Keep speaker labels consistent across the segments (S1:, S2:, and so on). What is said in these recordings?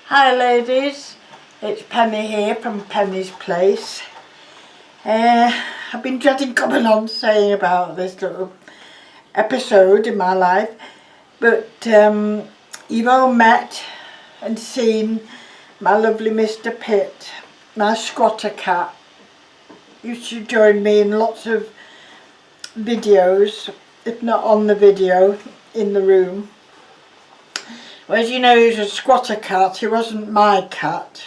S1: Hi ladies, it's Penny here from Penny's Place. I've been dreading coming on saying about this little episode in my life, but you've all met and seen my lovely Mr Pitt, my squatter cat. Used to join me in lots of videos, if not on the video, in the room. Well, as you know, he was a squatter cat. He wasn't my cat.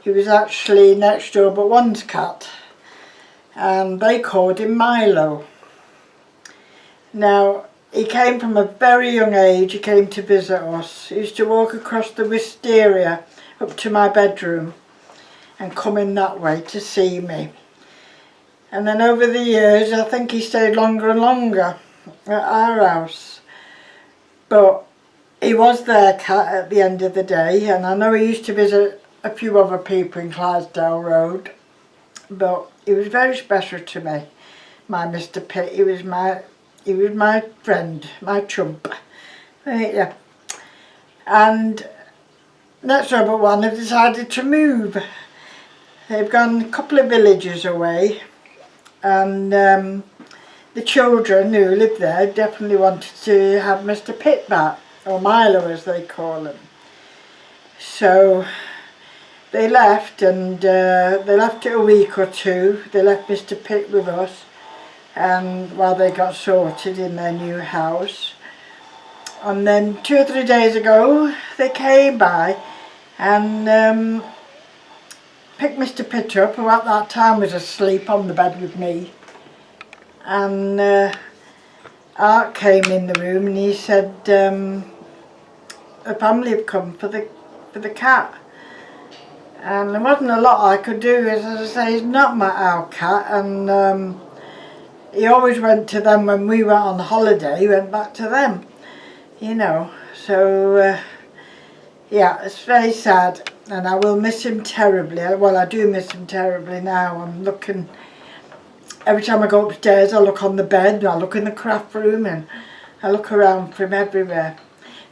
S1: He was actually next door but one's cat. And they called him Milo. Now, he came from a very young age. He came to visit us. He used to walk across the wisteria up to my bedroom and come in that way to see me. And then over the years, I think he stayed longer and longer at our house. But he was their cat at the end of the day, and I know he used to visit a few other people in Clydesdale Road, but he was very special to me, my Mr Pitt. He was my friend, my chump. Yeah. And next over one have decided to move. They've gone a couple of villages away, and the children who lived there definitely wanted to have Mr Pitt back, or Milo as they call him. So they left, and they left it a week or two. They left Mr Pitt with us, and while they got sorted in their new house. And then 2 or 3 days ago they came by and picked Mr Pitt up, who at that time was asleep on the bed with me. And Art came in the room and he said, a family have come for the cat, and there wasn't a lot I could do. As I say, he's not our cat, and he always went to them when we went on holiday. He went back to them, you know. So yeah, it's very sad, and I will miss him terribly. Well, I do miss him terribly now. I'm looking, every time I go upstairs I look on the bed, I look in the craft room, and I look around for him everywhere.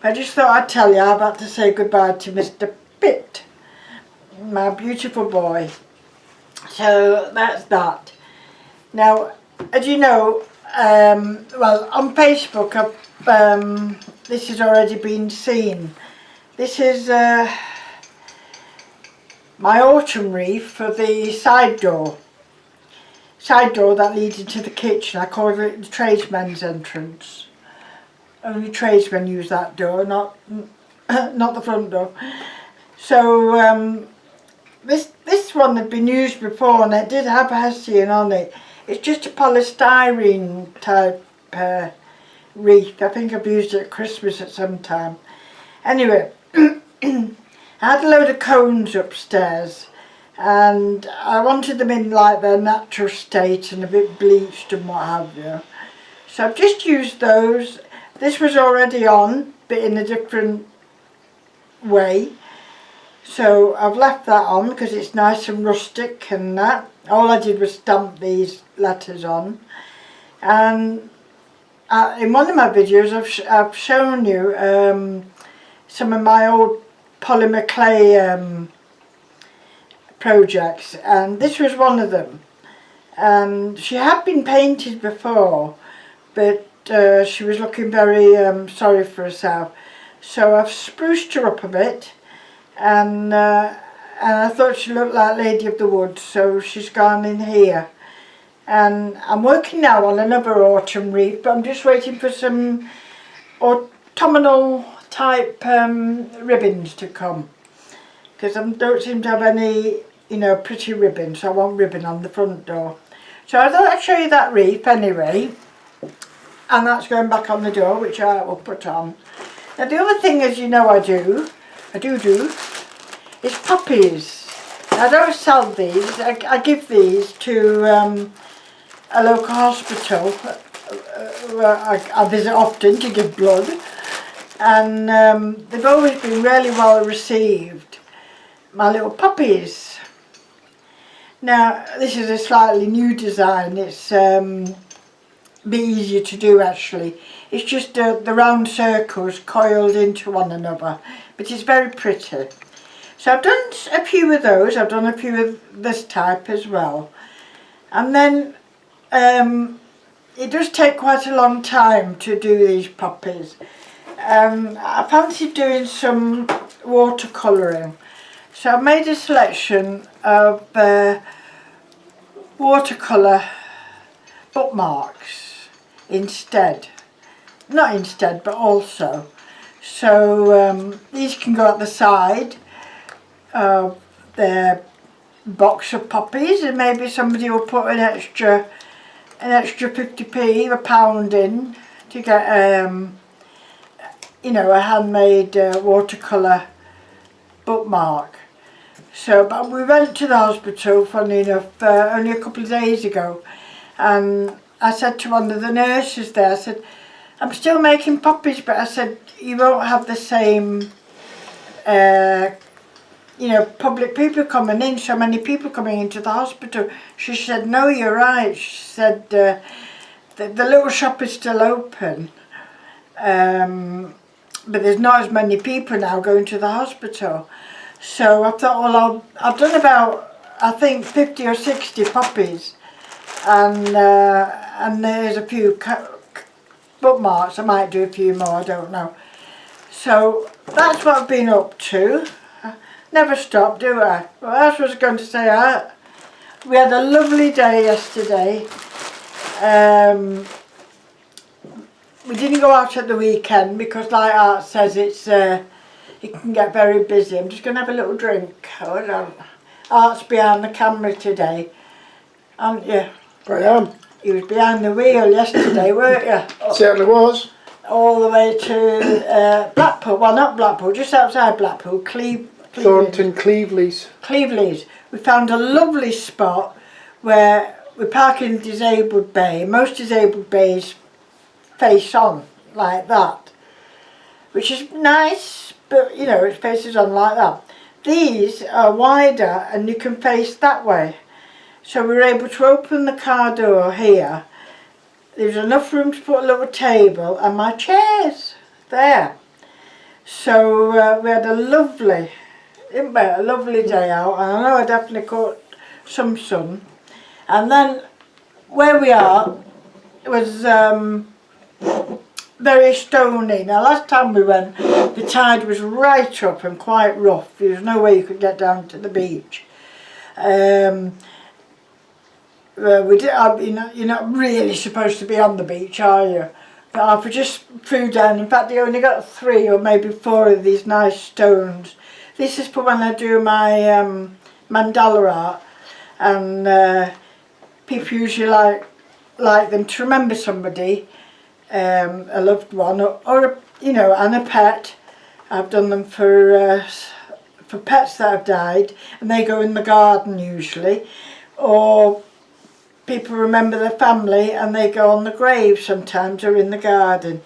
S1: I just thought I'd tell you I've had to say goodbye to Mr Pitt, my beautiful boy. So that's that. Now, as you know, well, on Facebook, this has already been seen. This is my autumn wreath for the side door that leads into the kitchen. I call it the tradesmen's entrance. Only tradesmen use that door, not the front door. So this one had been used before, and it did have hessian on it. It's just a polystyrene type wreath. I think I've used it at Christmas at some time. Anyway, I had a load of cones upstairs, and I wanted them in like their natural state and a bit bleached and what have you. So I've just used those. This was already on, but in a different way. So I've left that on because it's nice and rustic and that. All I did was stamp these letters on. And in one of my videos I've shown you some of my old polymer clay projects, and this was one of them. And she had been painted before, but she was looking very sorry for herself, so I've spruced her up a bit, and I thought she looked like Lady of the Woods, so she's gone in here. And I'm working now on another autumn wreath, but I'm just waiting for some autumnal type ribbons to come, because I don't seem to have any, you know, pretty ribbons. So I want ribbon on the front door. So I thought I'd show you that wreath anyway. And that's going back on the door, which I will put on. Now the other thing, as you know, I do, is puppies. I don't sell these. I give these to a local hospital where I visit often to give blood, and they've always been really well received, my little puppies. Now this is a slightly new design. It's bit easier to do actually. It's just the round circles coiled into one another, but it's very pretty. So I've done a few of those. I've done a few of this type as well. And then it does take quite a long time to do these poppies. I fancied doing some watercolouring. So I made a selection of watercolour bookmarks instead. Not instead, but also. So these can go at the side of the box of poppies, and maybe somebody will put an extra 50p, a pound in to get you know, a handmade watercolour bookmark. So, but we went to the hospital, funny enough, only a couple of days ago, and I said to one of the nurses there, I said, I'm still making poppies, but I said, you won't have the same, you know, public people coming in, so many people coming into the hospital. She said, no, you're right. She said, the little shop is still open, but there's not as many people now going to the hospital. So I thought, well, I've done about, I think, 50 or 60 poppies, and there's a few bookmarks. I might do a few more, I don't know. So that's what I've been up to. Never stop, do I? Well, that's what I was going to say. We had a lovely day yesterday. We didn't go out at the weekend because, like Art says, it can get very busy. I'm just going to have a little drink. Hold on. Art's behind the camera today, aren't you?
S2: I am.
S1: You was behind the wheel yesterday, weren't you?
S2: Certainly was.
S1: All the way to Blackpool. Well, not Blackpool, just outside Blackpool,
S2: Thornton Cleveley's.
S1: Cleveley's. We found a lovely spot where we park in the disabled bay. Most disabled bays face on like that, which is nice, but you know, it faces on like that. These are wider and you can face that way. So we were able to open the car door here. There's enough room to put a little table and my chairs there. So we had a lovely, didn't we? A lovely day out, and I know I definitely caught some sun. And then where we are, it was very stony. Now last time we went, the tide was right up and quite rough. There was no way you could get down to the beach. We did. You're not really supposed to be on the beach, are you? But Alfred just flew down. In fact, they only got 3 or maybe 4 of these nice stones. This is for when I do my mandala art, and people usually like them to remember somebody, a loved one, or you know, and a pet. I've done them for pets that have died, and they go in the garden usually, or people remember their family and they go on the grave sometimes, or in the garden.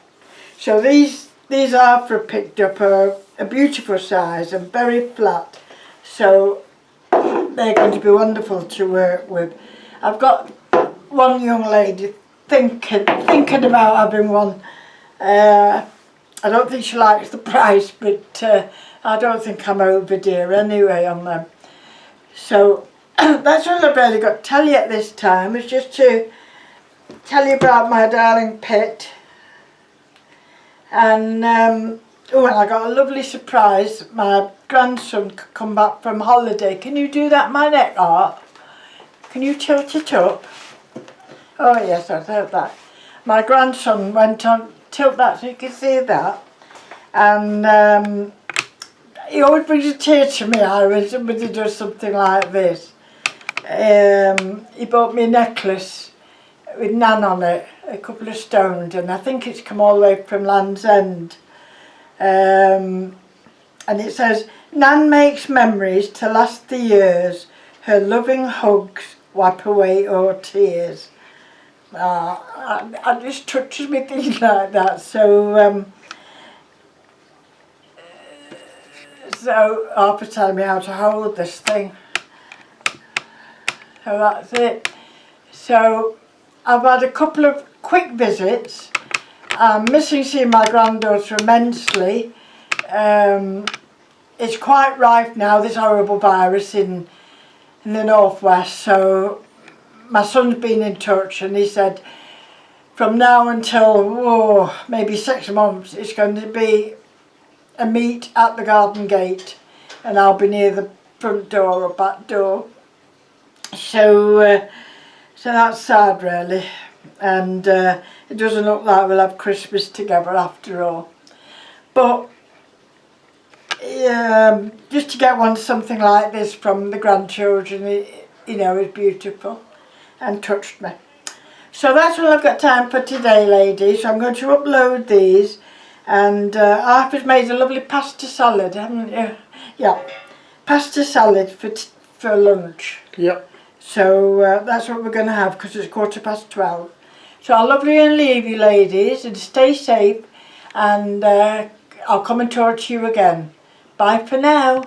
S1: So these Alfred picked up a beautiful size and very flat, so they're going to be wonderful to work with. I've got one young lady thinking about having one. I don't think she likes the price, but I don't think I'm over dear anyway on them. So that's all I've really got to tell you at this time, is just to tell you about my darling Pitt. And oh, and I got a lovely surprise. My grandson come back from holiday. Can you do that, my neck, Art? Can you tilt it up? Oh yes, I heard that. My grandson went on, tilt that so you can see that. And he always brings a tear to my eye when somebody does something like this. He bought me a necklace with Nan on it, a couple of stones, and I think it's come all the way from Land's End. And it says, Nan makes memories to last the years, her loving hugs wipe away all tears. It just touches me things like that. So Harper telling me how to hold this thing. So that's it. So I've had a couple of quick visits. I'm missing seeing my granddaughter immensely. it's quite rife now, this horrible virus in the northwest. So my son's been in touch and he said from now until maybe 6 months it's going to be a meet at the garden gate, and I'll be near the front door or back door. So so that's sad really, and it doesn't look like we'll have Christmas together after all. But just to get something like this from the grandchildren, you know, is beautiful and touched me. So that's all I've got time for today, ladies. So I'm going to upload these, and Arthur's made a lovely pasta salad, haven't you? Yeah, pasta salad for lunch.
S2: Yep.
S1: So that's what we're going to have because it's 12:15. So I'll love you and leave you, ladies, and stay safe, and I'll come and talk to you again. Bye for now.